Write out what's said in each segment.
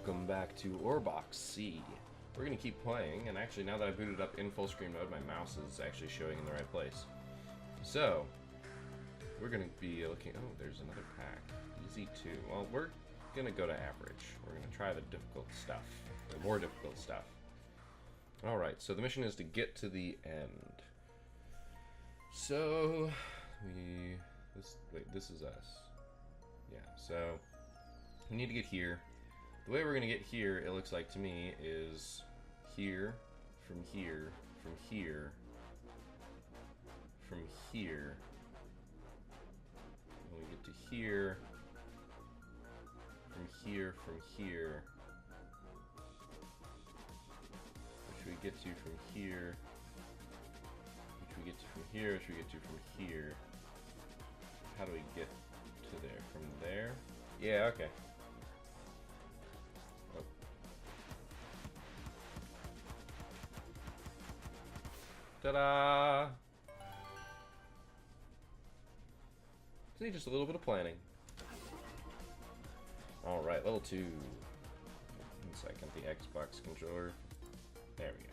Welcome back to Orbox C. We're going to keep playing, and actually now that I booted up in full screen mode, my mouse is actually showing in the right place. So, we're going to be looking... Oh, there's another pack. Easy 2. Well, we're going to go to average. We're going to try the difficult stuff. The more difficult stuff. Alright, so the mission is to get to the end. So, wait, this is us. Yeah, so we need to get here. The way we're going to get here, it looks like to me, is here, from here, from here, from here. When we get to here, from here, from here. Which we get to from here. Which we get to from here, which we get to from here. How do we get to there? From there? Yeah, okay. Oh. Ta-da! Just need just a little bit of planning. Alright, level 2. 1 second, the Xbox controller. There we go.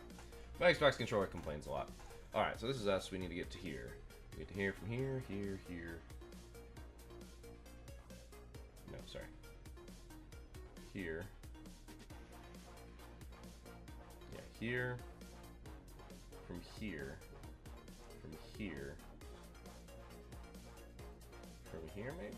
My Xbox controller complains a lot. Alright, so this is us. We need to get to here. We get to here from here, here, here. No, sorry. Here. Yeah, here. From here. From here. From here, maybe?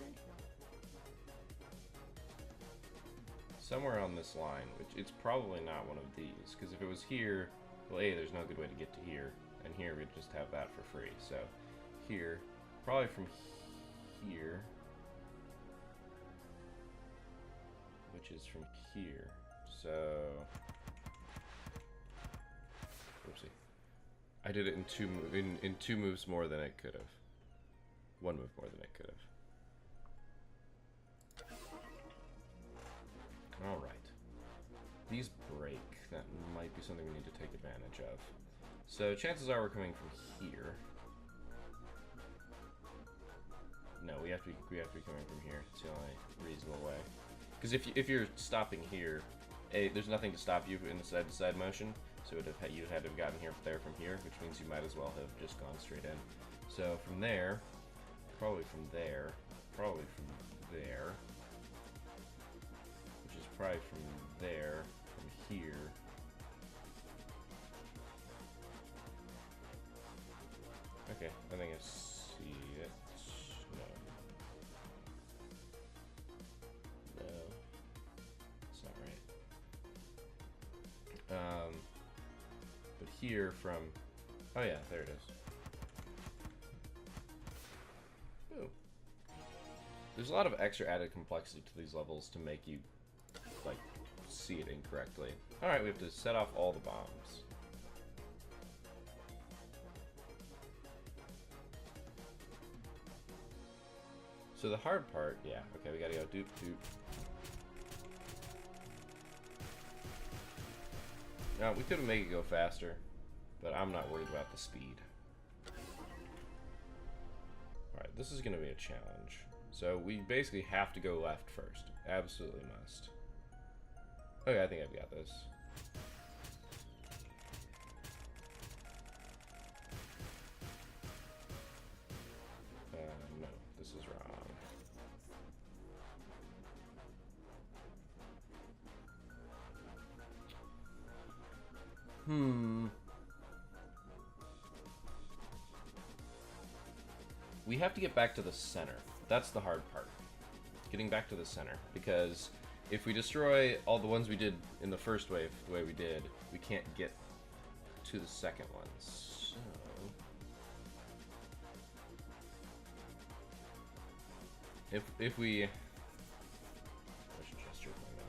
Somewhere on this line, which it's probably not one of these, because if it was here, well, A, there's no good way to get to here, and here we'd just have that for free, so here, probably from here, which is from here, so, oopsie, I did it in two moves more than it could have, 1 move more than it could have. Alright. These break. That might be something we need to take advantage of. So chances are we're coming from here. No, we have to be coming from here. It's the only reasonable way. Because if you're stopping here, A, there's nothing to stop you in the side-to-side motion, so you'd had to have gotten here from here, which means you might as well have just gone straight in. So from there, probably from there, probably from there, which is probably from there, from here. Okay, I think I see it. No. No. That's not right. But here from... Oh yeah, there it is. Ooh. There's a lot of extra added complexity to these levels to make you like see it incorrectly. Alright, we have to set off all the bombs. So the hard part, yeah, okay, we gotta go doop doop. Now, we could make it go faster, but I'm not worried about the speed. Alright, this is gonna be a challenge. So we basically have to go left first. Absolutely must. Okay, I think I've got this. No, this is wrong. We have to get back to the center. That's the hard part. Getting back to the center, because if we destroy all the ones we did in the first wave, the way we did, we can't get to the second one. So... If we...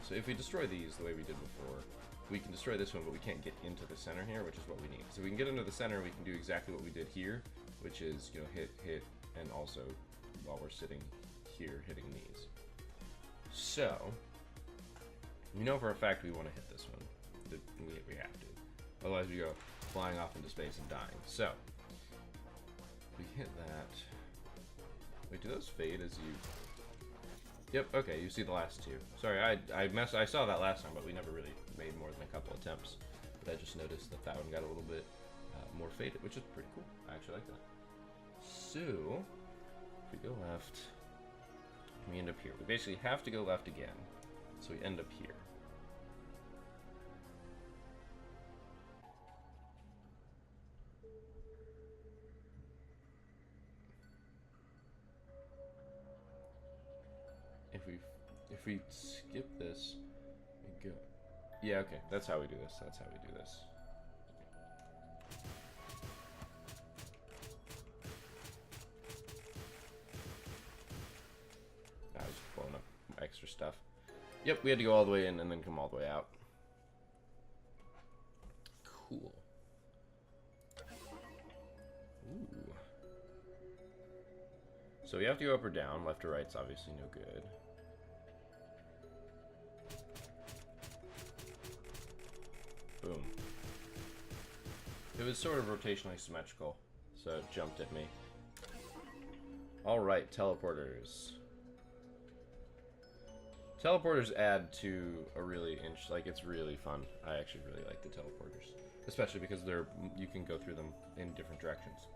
So if we destroy these the way we did before, we can destroy this one, but we can't get into the center here, which is what we need. So if we can get into the center, we can do exactly what we did here, which is, you know, hit, and also, while we're sitting here, hitting these. So, we know for a fact we want to hit this one. We have to. Otherwise we go flying off into space and dying. So, we hit that. Wait, do those fade as you... Yep, okay, you see the last two. Sorry, I saw that last time, but we never really made more than a couple attempts. But I just noticed that that one got a little bit more faded, which is pretty cool. I actually like that. So, if we go left, we end up here. We basically have to go left again, so we end up here. If we skip this, we go. Yeah, okay, that's how we do this. That's how we do this. I was blowing up extra stuff. Yep, we had to go all the way in and then come all the way out. Cool. Ooh. So we have to go up or down. Left or right's obviously no good. Boom. It was sort of rotationally symmetrical, so it jumped at me. Alright, teleporters. Teleporters add to a really it's really fun. I actually really like the teleporters. Especially because you can go through them in different directions.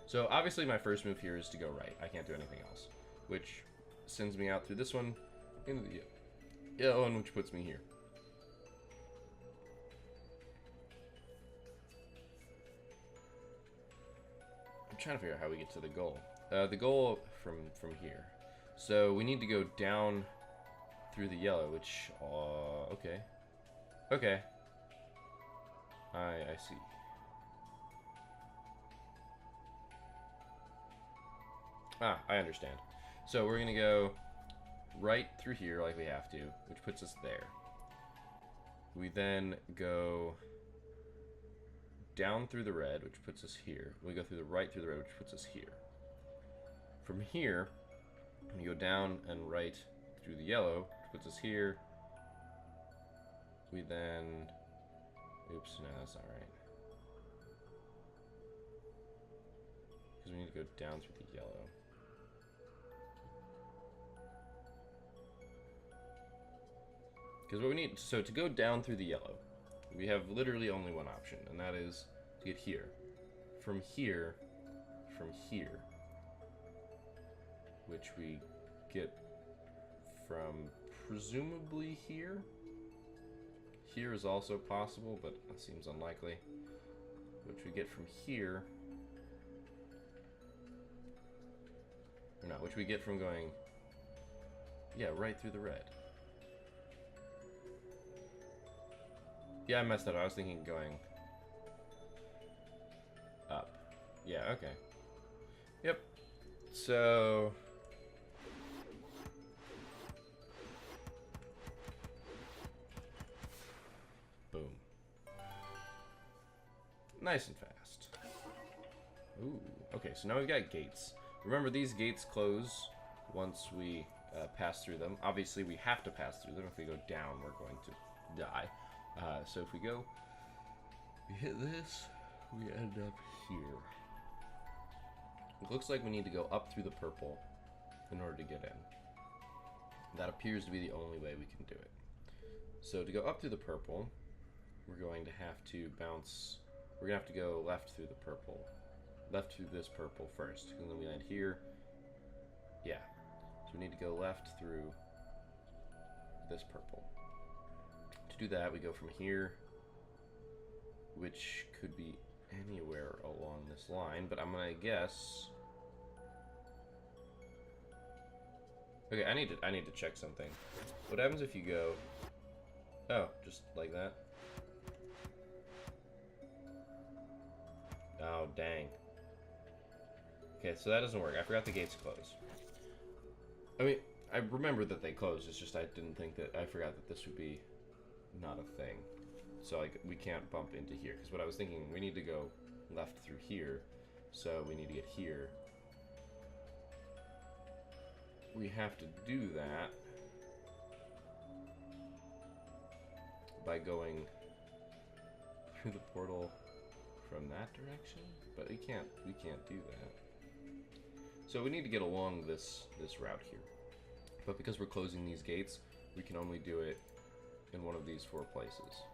So obviously my first move here is to go right. I can't do anything else. Which sends me out through this one into the yellow one, which puts me here. I'm trying to figure out how we get to the goal. The goal from here. So we need to go down through the yellow, which okay. Okay. I see. Ah, I understand. So we're gonna go right through here like we have to, which puts us there. We then go down through the red, which puts us here. We go through the right through the red, which puts us here. From here, we go down and right through the yellow, which puts us here. We then... Oops, no, that's not right. Because we need to go down through the yellow. Because what we need... So to go down through the yellow, we have literally only one option, and that is to get here. From here, which we get from presumably here. Here is also possible, but that seems unlikely. Which we get from here. Or not, which we get from going, yeah, right through the red. Yeah, I messed up. I was thinking going up. Yeah, okay. Yep. So... Boom. Nice and fast. Ooh. Okay, so now we've got gates. Remember, these gates close once we pass through them. Obviously, we have to pass through them. If we go down, we're going to die. So if we go, we hit this, we end up here. It looks like we need to go up through the purple in order to get in. That appears to be the only way we can do it. So to go up through the purple, we're going to have to bounce, we're going to have to go left through the purple. Left through this purple first, and then we land here. Yeah. So we need to go left through this purple. To do that, we go from here, which could be anywhere along this line, but I'm gonna guess. Okay, I need to check something. What happens if you go? Oh, just like that. Oh, dang. Okay, so that doesn't work. I forgot the gates close. I mean, I remember that they closed. It's just I didn't think that. I forgot that this would be not a thing. So like we can't bump into here, because what I was thinking, we need to go left through here, so we need to get here. We have to do that by going through the portal from that direction, but we can't do that. So we need to get along this route here. But because we're closing these gates, we can only do it in one of these 4 places.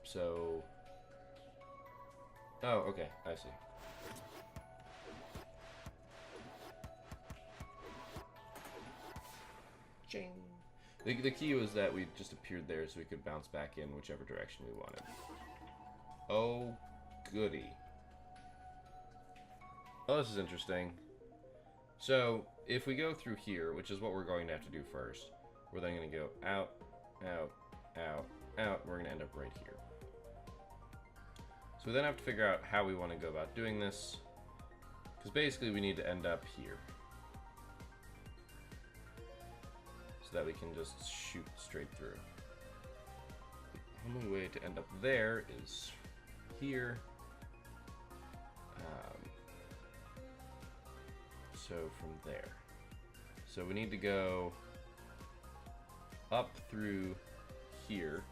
So... Oh, okay, I see. Ching! The key was that we just appeared there so we could bounce back in whichever direction we wanted. Oh, goody. Oh, this is interesting. So, if we go through here, which is what we're going to have to do first, we're then going to go out, out, out, out. We're going to end up right here. So we then have to figure out how we want to go about doing this. Because basically we need to end up here. So that we can just shoot straight through. The only way to end up there is here. So from there. So we need to go up through here.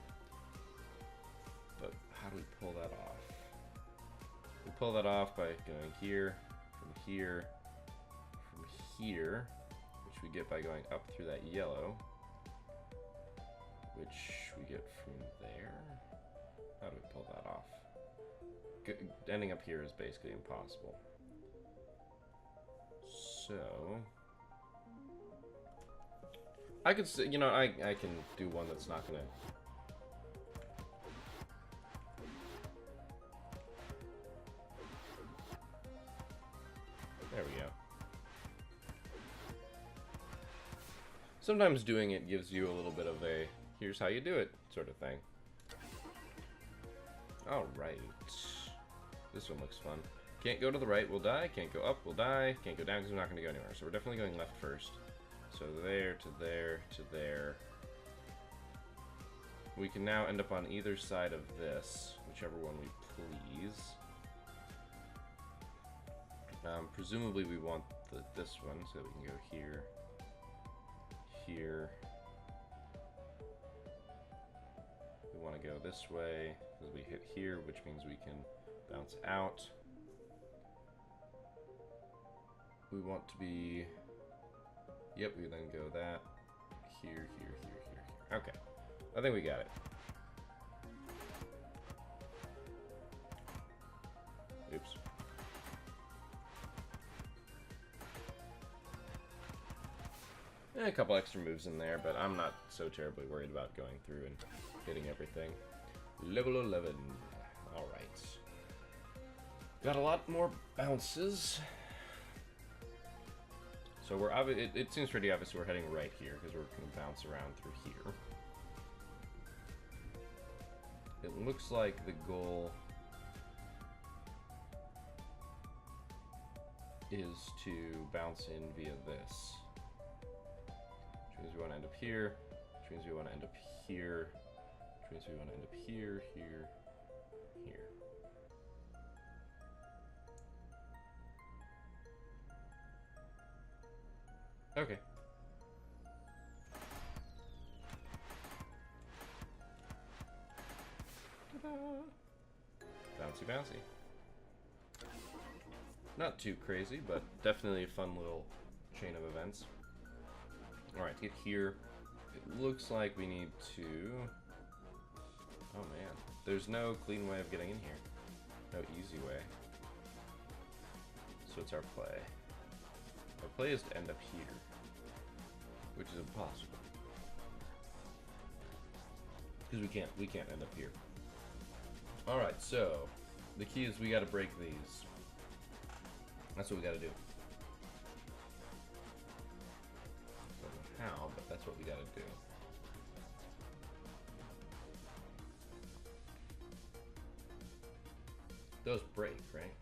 But how do we pull that off? We pull that off by going here, from here, which we get by going up through that yellow, which we get from there. How do we pull that off? Ending up here is basically impossible. So I could say, you know, I can do one that's not gonna. There we go. Sometimes doing it gives you a little bit of a here's how you do it sort of thing. Alright. This one looks fun. Can't go to the right, we'll die. Can't go up, we'll die. Can't go down because we're not going to go anywhere. So we're definitely going left first. So there, to there, to there. We can now end up on either side of this, whichever one we please. Presumably we want this one, so that we can go here, here. We want to go this way, because we hit here, which means we can bounce out. We want to be, yep, we then go that, here, here, here, here, here. Okay, I think we got it. Oops. A couple extra moves in there, but I'm not so terribly worried about going through and hitting everything. Level 11. Alright. Got a lot more bounces. So we're it seems pretty obvious we're heading right here because we're going to bounce around through here. It looks like the goal is to bounce in via this. Which means we want to end up here, which means we want to end up here, which means we want to end up here, here, here. Okay. Bouncy, bouncy. Not too crazy, but definitely a fun little chain of events. Alright, to get here, it looks like we need to... Oh man, there's no clean way of getting in here. No easy way. So it's our play. Our play is to end up here, which is impossible. Because we can't end up here. Alright, so the key is we gotta break these. That's what we gotta do. Don't know how, but that's what we gotta do. Those break, right?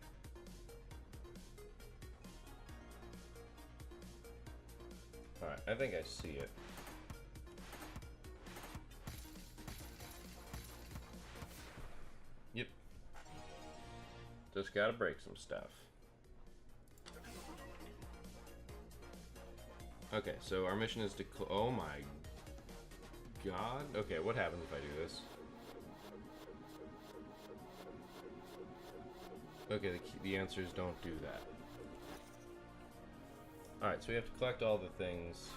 Alright, I think I see it. Yep. Just gotta break some stuff. Okay, so our mission is to oh my god. Okay, what happens if I do this? Okay, the answer is don't do that. Alright, so we have to collect all the things.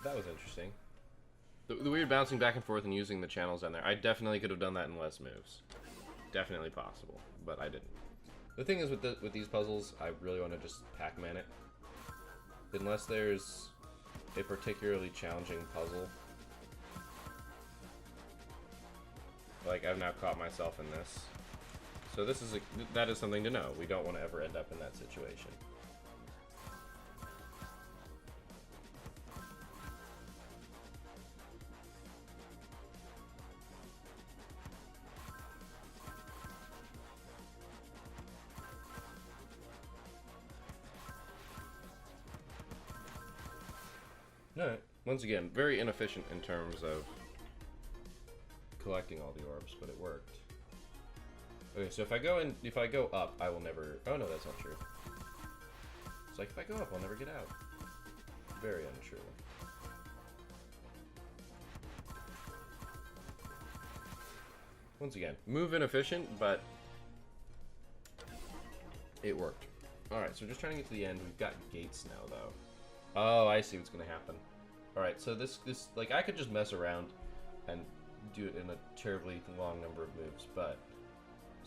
That was interesting. The weird bouncing back and forth and using the channels down there. I definitely could have done that in less moves. Definitely possible, but I didn't. The thing is with these puzzles, I really want to just Pac-Man it. Unless there's a particularly challenging puzzle. Like, I've now caught myself in this. So this is that is something to know. We don't want to ever end up in that situation. Alright. Once again, very inefficient in terms of collecting all the orbs, but it worked. Okay, so if I go up, I will never... Oh no, that's not true. It's like, if I go up, I'll never get out. Very untrue. Once again, move inefficient, but it worked. Alright, so we're just trying to get to the end. We've got gates now, though. Oh, I see what's gonna happen. Alright, so this, like, I could just mess around and do it in a terribly long number of moves, but...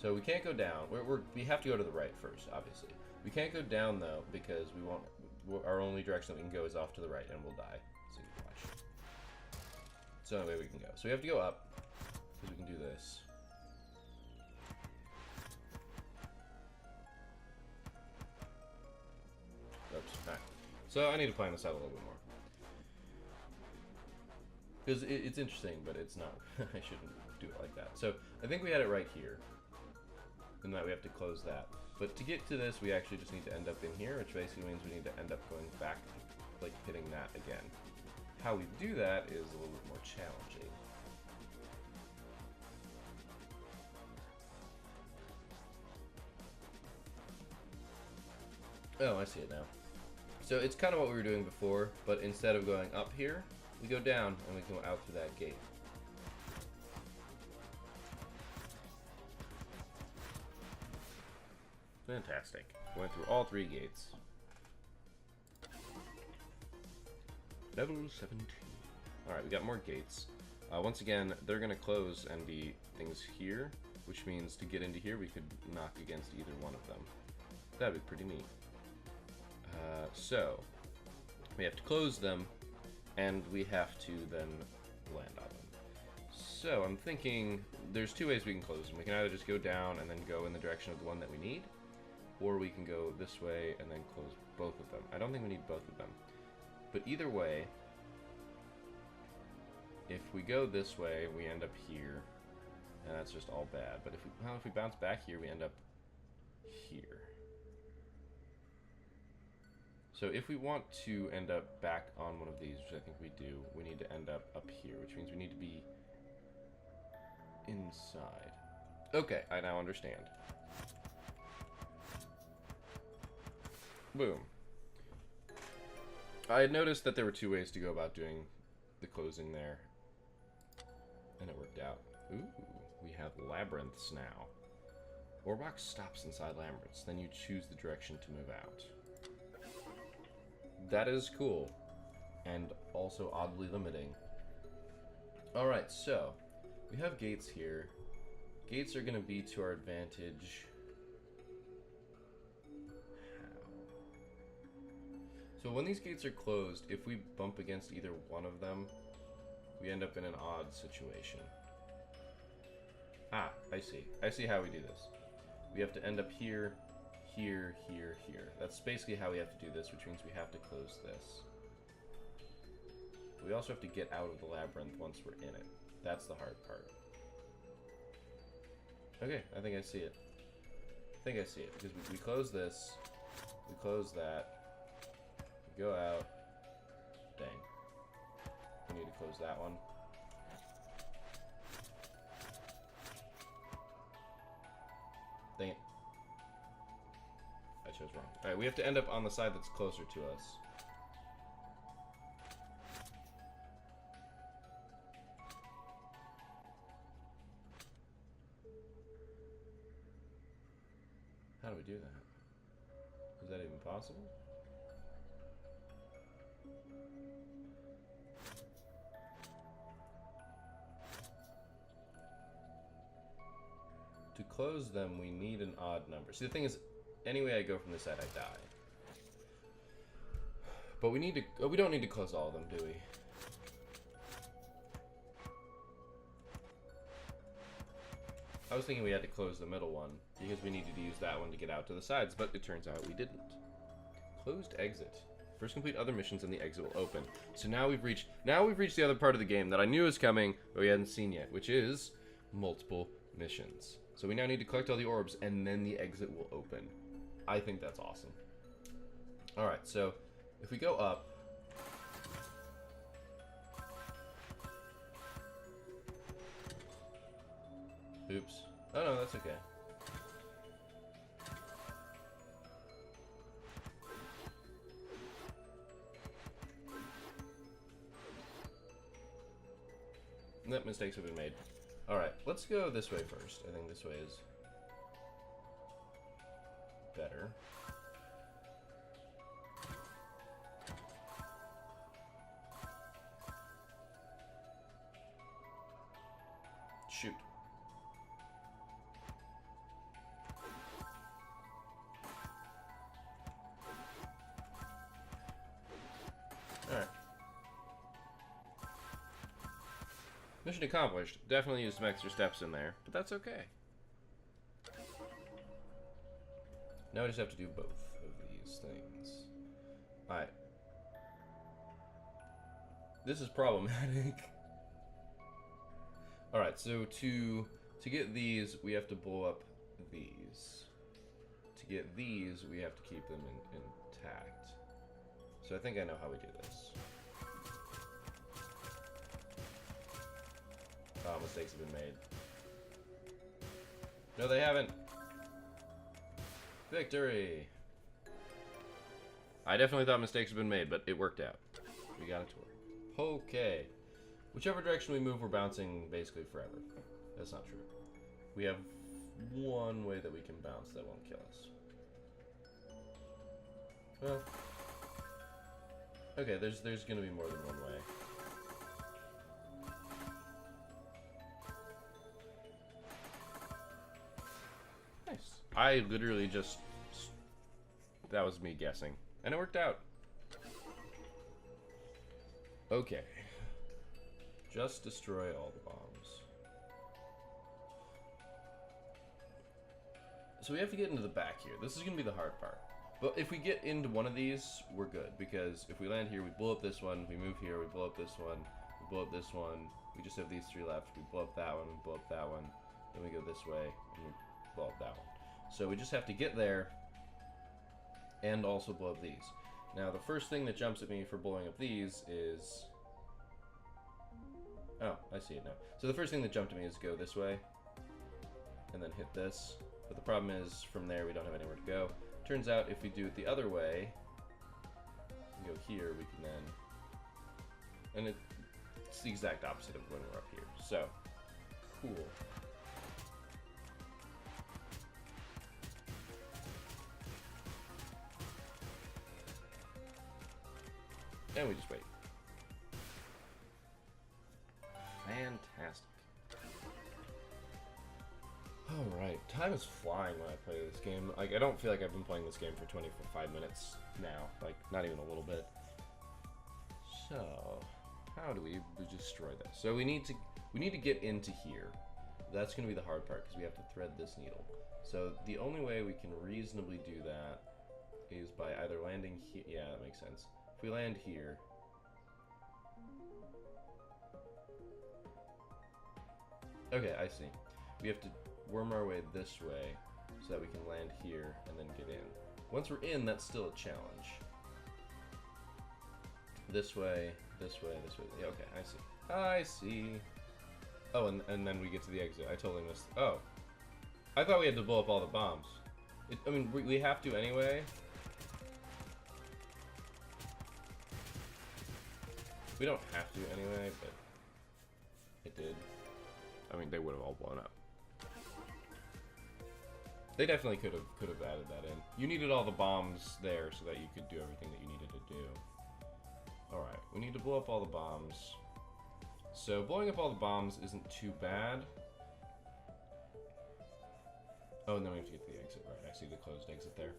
So we can't go down. We have to go to the right first, obviously. We can't go down, though, because we won't... Our only direction that we can go is off to the right, and we'll die. So you watch. It's the only way we can go. So we have to go up, because we can do this. Oops, alright. So I need to plan this out a little bit more. Because it's interesting, but it's not. I shouldn't do it like that. So I think we had it right here. And that we have to close that. But to get to this, we actually just need to end up in here, which basically means we need to end up going back, like hitting that again. How we do that is a little bit more challenging. Oh, I see it now. So it's kind of what we were doing before, but instead of going up here, we go down and we go out through that gate. Fantastic. Went through all 3 gates. Level 17. Alright, we got more gates. Once again, they're going to close and be things here, which means to get into here, we could knock against either one of them. That'd be pretty neat. So, we have to close them, and we have to then land on them. So, I'm thinking there's 2 ways we can close them. We can either just go down and then go in the direction of the one that we need, or we can go this way and then close both of them. I don't think we need both of them. But either way, if we go this way, we end up here, and that's just all bad. But if we bounce back here, we end up here. So if we want to end up back on one of these, which I think we do, we need to end up here, which means we need to be inside. Okay, I now understand. Boom. I had noticed that there were 2 ways to go about doing the closing there, and it worked out. Ooh, we have labyrinths now. Orbox stops inside labyrinths, then you choose the direction to move out. That is cool, and also oddly limiting. Alright, so, we have gates here. Gates are going to be to our advantage. How? So when these gates are closed, if we bump against either one of them, we end up in an odd situation. Ah, I see. I see how we do this. We have to end up here, here, here, here. That's basically how we have to do this, which means we have to close this. We also have to get out of the labyrinth once we're in it. That's the hard part. Okay, I think I see it. I think I see it, because we close this, we close that, we go out, dang. We need to close that one. Dang it. I chose wrong. Alright, we have to end up on the side that's closer to us. How do we do that? Is that even possible? To close them, we need an odd number. See, the thing is, any way I go from this side, I die. But we need to... Oh, we don't need to close all of them, do we? I was thinking we had to close the middle one, because we needed to use that one to get out to the sides, but it turns out we didn't. Closed exit. First complete other missions and the exit will open. So now we've reached the other part of the game that I knew was coming, but we hadn't seen yet, which is multiple missions. So we now need to collect all the orbs, and then the exit will open. I think that's awesome. Alright, so if we go up... Oops. Oh no, that's okay. That mistakes have been made. Alright, let's go this way first. I think this way is better. Shoot. Alright. Mission accomplished. Definitely used some extra steps in there, but that's okay. Now I just have to do both of these things. Alright. This is problematic. Alright, so to get these, we have to blow up these. To get these, we have to keep them intact. So I think I know how we do this. Oh, mistakes have been made. No, they haven't. Victory! I definitely thought mistakes have been made, but it worked out. We got it to work. Okay. Whichever direction we move, we're bouncing basically forever. That's not true. We have one way that we can bounce that won't kill us. Well. Okay, there's gonna be more than one way. Nice. I literally just... That was me guessing. And it worked out. Okay. Just destroy all the bombs. So we have to get into the back here. This is going to be the hard part. But if we get into one of these, we're good. Because if we land here, we blow up this one. We move here, we blow up this one. We blow up this one. We just have these three left. We blow up that one, we blow up that one. Then we go this way, and we blow up that one. So we just have to get there, and also blow up these. Now, the first thing that jumps at me for blowing up these is... Oh, I see it now. So the first thing that jumped at me is go this way, and then hit this. But the problem is, from there, we don't have anywhere to go. Turns out, if we do it the other way, we go here, we can then... And it's the exact opposite of when we're up here. So, cool. And we just wait. Fantastic. Alright, time is flying when I play this game. Like, I don't feel like I've been playing this game for 25 minutes now. Like, not even a little bit. So, how do we destroy this? So we need to get into here. That's going to be the hard part, because we have to thread this needle. So the only way we can reasonably do that is by either landing here. Yeah, that makes sense. If we land here, okay, I see. We have to worm our way this way so that we can land here and then get in. Once we're in, that's still a challenge. This way, this way, this way. Yeah, okay, I see. I see. Oh, and then we get to the exit. I totally missed. Oh. I thought we had to blow up all the bombs. I mean, we have to anyway. We don't have to anyway, but it did. I mean, they would have all blown up. They definitely could have added that in. You needed all the bombs there so that you could do everything that you needed to do. Alright, we need to blow up all the bombs. So blowing up all the bombs isn't too bad. Oh, and then we have to get to the exit, right? I see the closed exit there.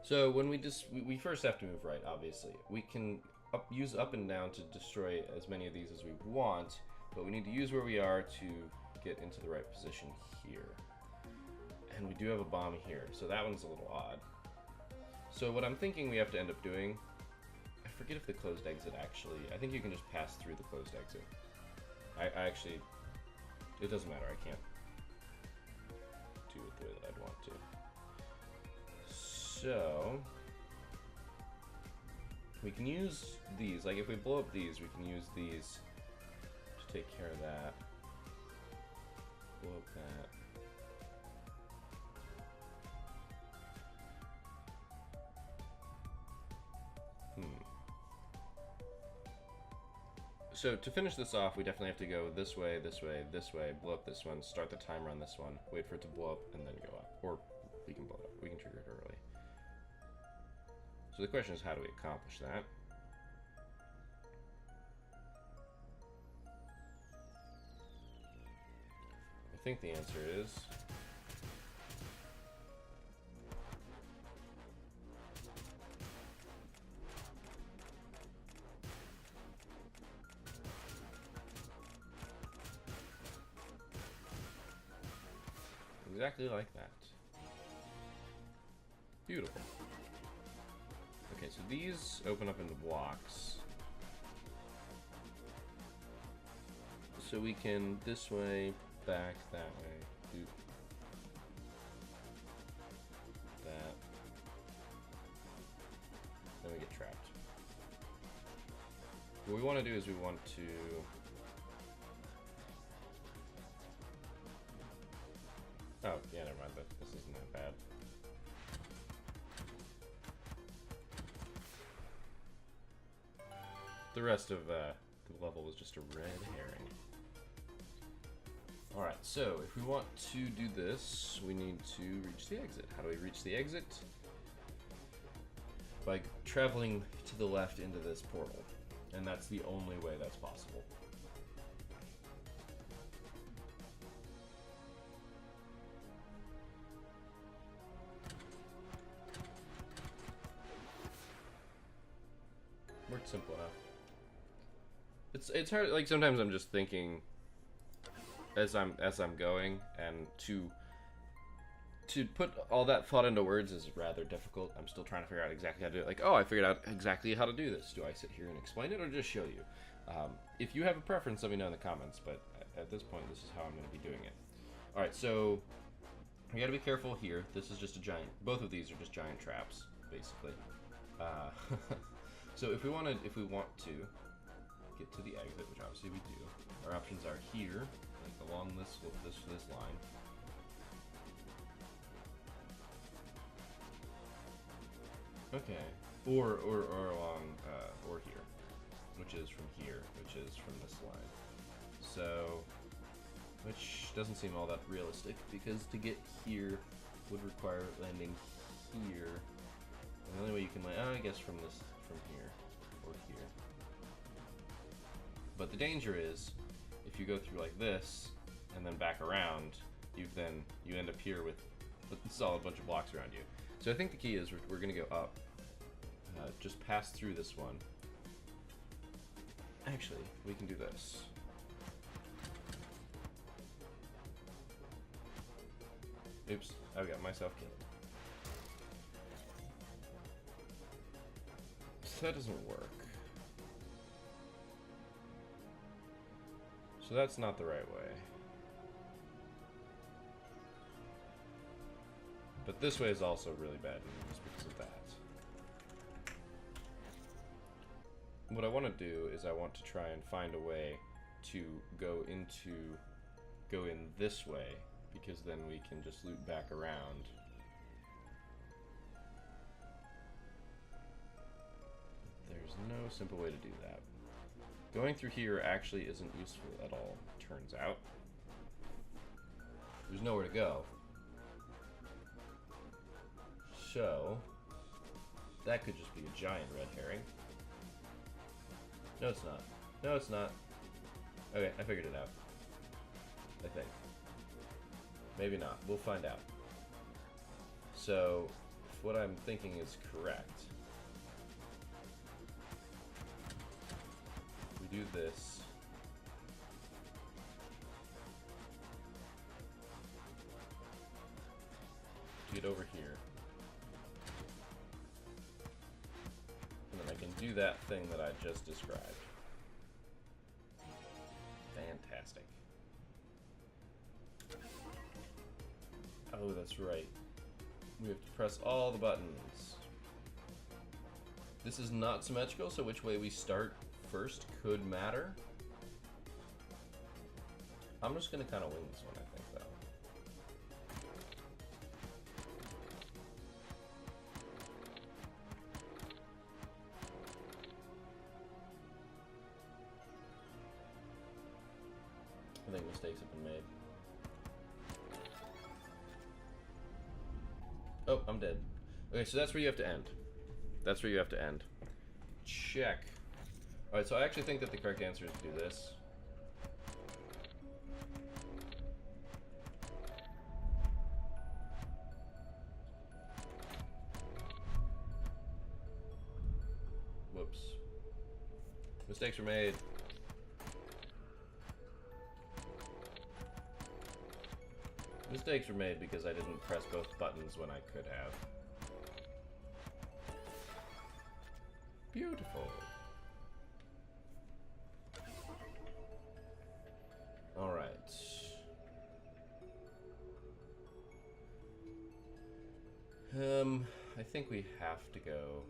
So when we first have to move right, obviously. We can use up and down to destroy as many of these as we want, but we need to use where we are to get into the right position here. And we do have a bomb here, so that one's a little odd. So what I'm thinking we have to end up doing, I forget if the closed exit actually, I think you can just pass through the closed exit. I actually, it doesn't matter, I can't do it the way that I'd want to. So, we can use these, like if we blow up these, we can use these to take care of that. Blow up that. So to finish this off, we definitely have to go this way, this way, this way, blow up this one, start the timer on this one, wait for it to blow up, and then go up. Or we can blow it up. We can trigger it early. So the question is, how do we accomplish that? I think the answer is... exactly like that. Beautiful. Okay, so these open up into blocks. So we can this way, back, that way, do that. Then we get trapped. What we want to do is we want to... Oh, yeah, never mind, but this isn't that bad. The rest of the level was just a red herring. Alright, so if we want to do this, we need to reach the exit. How do we reach the exit? By traveling to the left into this portal. And that's the only way that's possible. Worked simple enough. It's hard, like sometimes I'm just thinking as I'm going, and to put all that thought into words is rather difficult. I'm still trying to figure out exactly how to do it. Like, oh, I figured out exactly how to do this. Do I sit here and explain it or just show you? If you have a preference, let me know in the comments, but at this point, this is how I'm going to be doing it. Alright, so we gotta be careful here. This is just a giant, both of these are just giant traps, basically. So if we want to get to the exit, which obviously we do, our options are here, like along this line. Okay, or along or here, which is from here, which is from this line. So, which doesn't seem all that realistic because to get here would require landing here. And the only way you can land, I guess, from here or here. But the danger is, if you go through like this and then back around, you end up here with a solid bunch of blocks around you. So I think the key is we're gonna go up, just pass through this one. Actually, we can do this. Oops, I've got myself killed. So that doesn't work. So that's not the right way. But this way is also really bad news because of that. What I want to do is I want to try and find a way to go in this way, because then we can just loop back around. There's no simple way to do that. Going through here actually isn't useful at all, turns out. There's nowhere to go. So, that could just be a giant red herring. No, it's not. No, it's not. Okay, I figured it out. I think. Maybe not. We'll find out. So, if what I'm thinking is correct, we do this. Get over here. And then I can do that thing that I just described. Fantastic. Oh, that's right. We have to press all the buttons. This is not symmetrical, so which way we start first could matter. I'm just gonna kind of wing this one, I think, though. I think mistakes have been made. Oh, I'm dead. Okay, so that's where you have to end. That's where you have to end. Check. Alright, so I actually think that the correct answer is to do this. Whoops. Mistakes were made. Mistakes were made because I didn't press both buttons when I could have. Beautiful. Alright. I think we have to go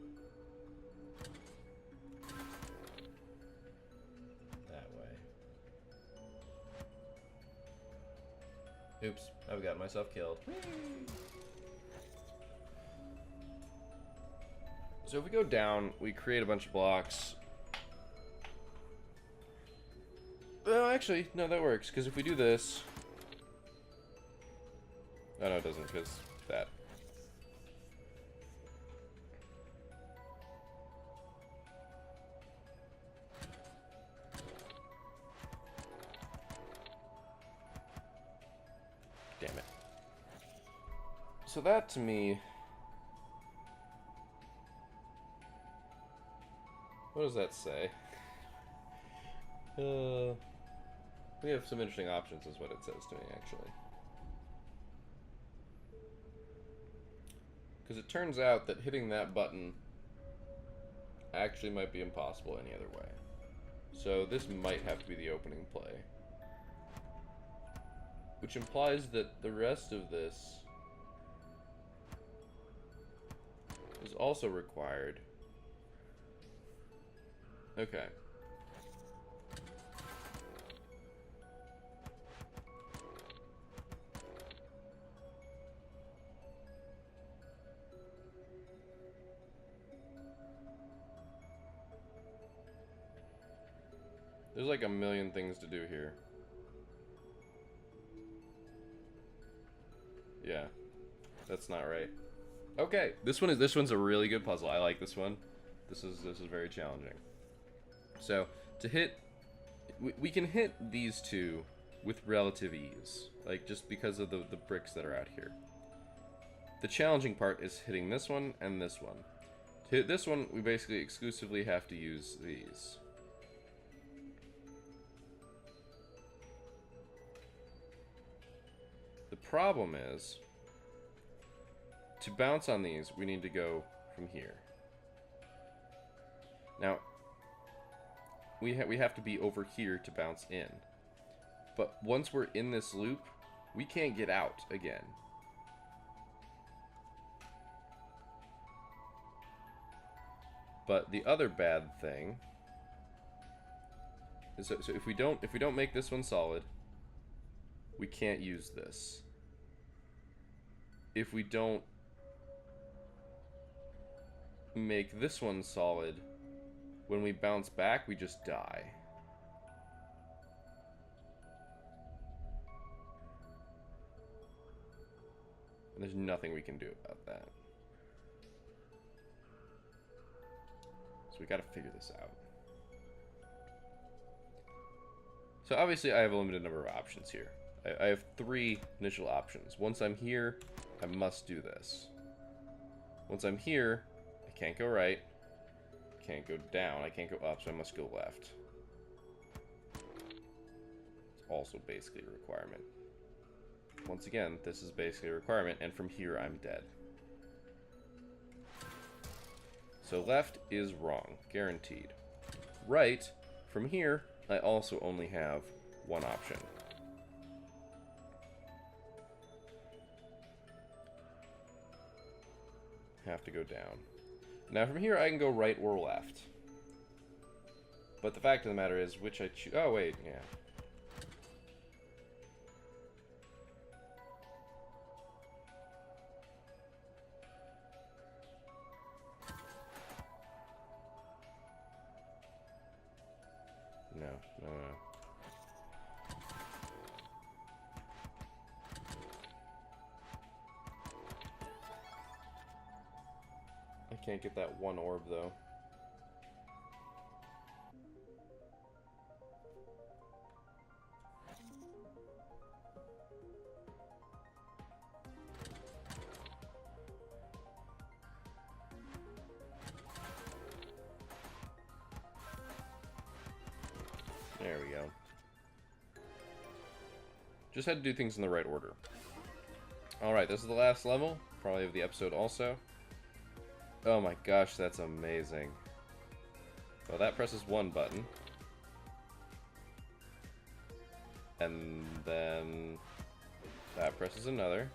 that way. Oops, I've got myself killed. Whee! So if we go down, we create a bunch of blocks. Well, actually, no, that works, because if we do this... Oh, no, it doesn't, because that. Damn it. So that, to me... What does that say? We have some interesting options, is what it says to me, actually. Because it turns out that hitting that button actually might be impossible any other way. So this might have to be the opening play. Which implies that the rest of this is also required. Okay. There's like a million things to do here. Yeah. That's not right. Okay, this one's a really good puzzle. I like this one. This is very challenging. So, to hit we can hit these two with relative ease, like just because of the bricks that are out here. The challenging part is hitting this one and this one. To hit this one, we basically exclusively have to use these. The problem is, to bounce on these, we need to go from here. Now, we have to be over here to bounce in. But once we're in this loop, we can't get out again. But the other bad thing is so if we don't make this one solid, we can't use this. If we don't make this one solid, when we bounce back, we just die. And there's nothing we can do about that. we gotta figure this out. So obviously I have a limited number of options here. I have 3 initial options. Once I'm here, I must do this. Once I'm here, I can't go right, can't go down, I can't go up, so I must go left. It's also basically a requirement. Once again, this is basically a requirement, and from here I'm dead. So left is wrong, guaranteed. Right, from here, I also only have 1 option. Have to go down. Now from here I can go right or left. But the fact of the matter is which I choose. Oh wait, yeah. No. I can't get that 1 orb though. There we go. Just had to do things in the right order. Alright, this is the last level, probably of the episode also. Oh my gosh, that's amazing. Well, that presses 1 button. And then that presses another.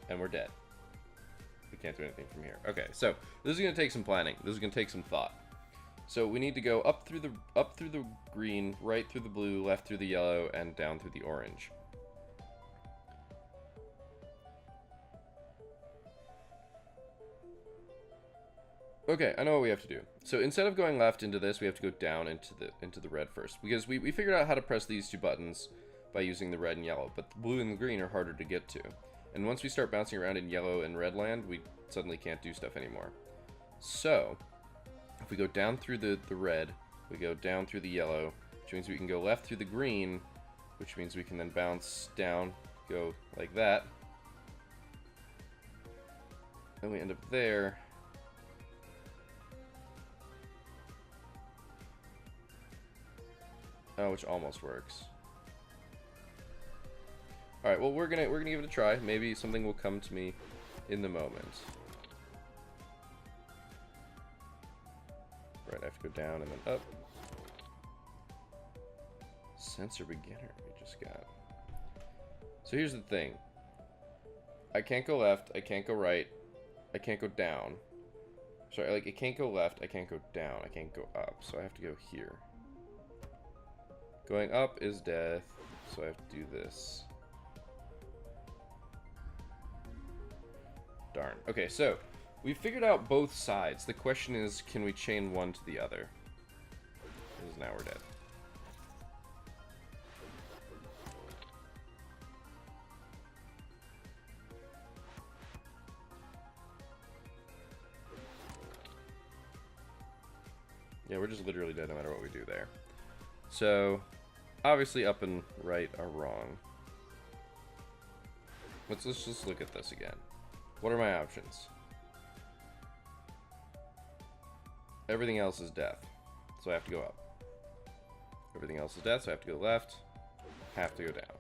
And we're dead. We can't do anything from here. Okay, so this is going to take some planning. This is going to take some thought. So we need to go up through the green, right through the blue, left through the yellow, and down through the orange. Okay, I know what we have to do. So instead of going left into this, we have to go down into the red first, because we figured out how to press these 2 buttons by using the red and yellow, but the blue and the green are harder to get to. And once we start bouncing around in yellow and red land, we suddenly can't do stuff anymore. So if we go down through the red, we go down through the yellow, which means we can go left through the green, which means we can then bounce down, go like that. Then we end up there. Oh, which almost works. Alright, well we're gonna give it a try. Maybe something will come to me in the moment. Right, I have to go down and then up. Sensor beginner we just got. So here's the thing. I can't go left, I can't go right, I can't go down. Sorry, like, I can't go left, I can't go down, I can't go up, so I have to go here. Going up is death, so I have to do this. Darn. Okay, so we figured out both sides. The question is, can we chain one to the other? Because now we're dead. Yeah, we're just literally dead no matter what we do there. So, obviously up and right are wrong. Let's just look at this again. What are my options? Everything else is death, so I have to go up. Everything else is death, so I have to go left, have to go down.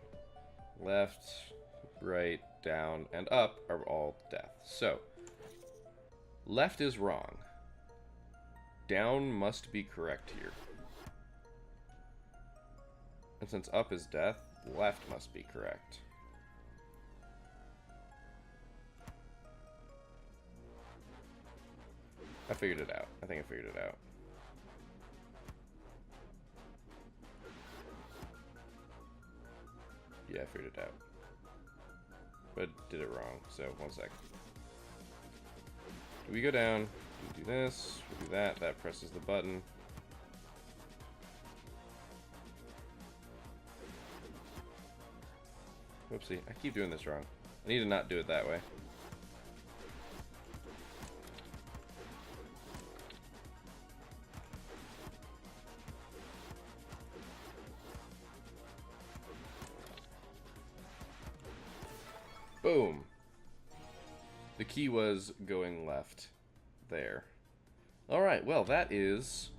Left, right, down, and up are all death. So, left is wrong. Down must be correct here. And since up is death, left must be correct. I figured it out. I think I figured it out. Yeah, I figured it out. But did it wrong, so 1 sec. Do we go down? We do this, we do that, that presses the button. Whoopsie, I keep doing this wrong. I need to not do it that way. Boom. The key was going left there. Alright, well, that is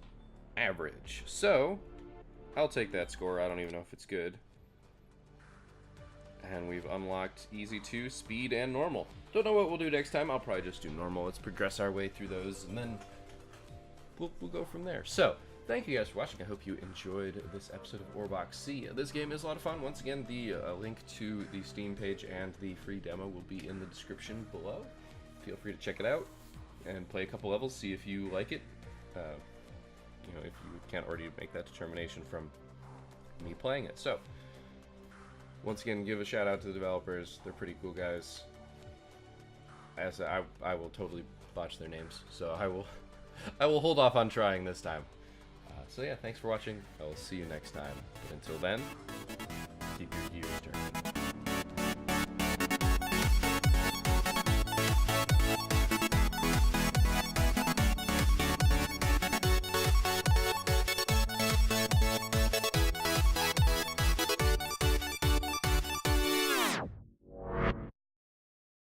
average. So, I'll take that score. I don't even know if it's good. And we've unlocked Easy 2, Speed, and Normal. Don't know what we'll do next time. I'll probably just do Normal. Let's progress our way through those, and then we'll go from there. So, thank you guys for watching. I hope you enjoyed this episode of Orbox C. This game is a lot of fun. Once again, the link to the Steam page and the free demo will be in the description below. Feel free to check it out and play a couple levels, see if you like it. You know, if you can't already make that determination from me playing it. So, once again, give a shout out to the developers. They're pretty cool guys. As I will totally botch their names, so I will hold off on trying this time. So yeah, thanks for watching. I will see you next time. But until then, keep your gears turning.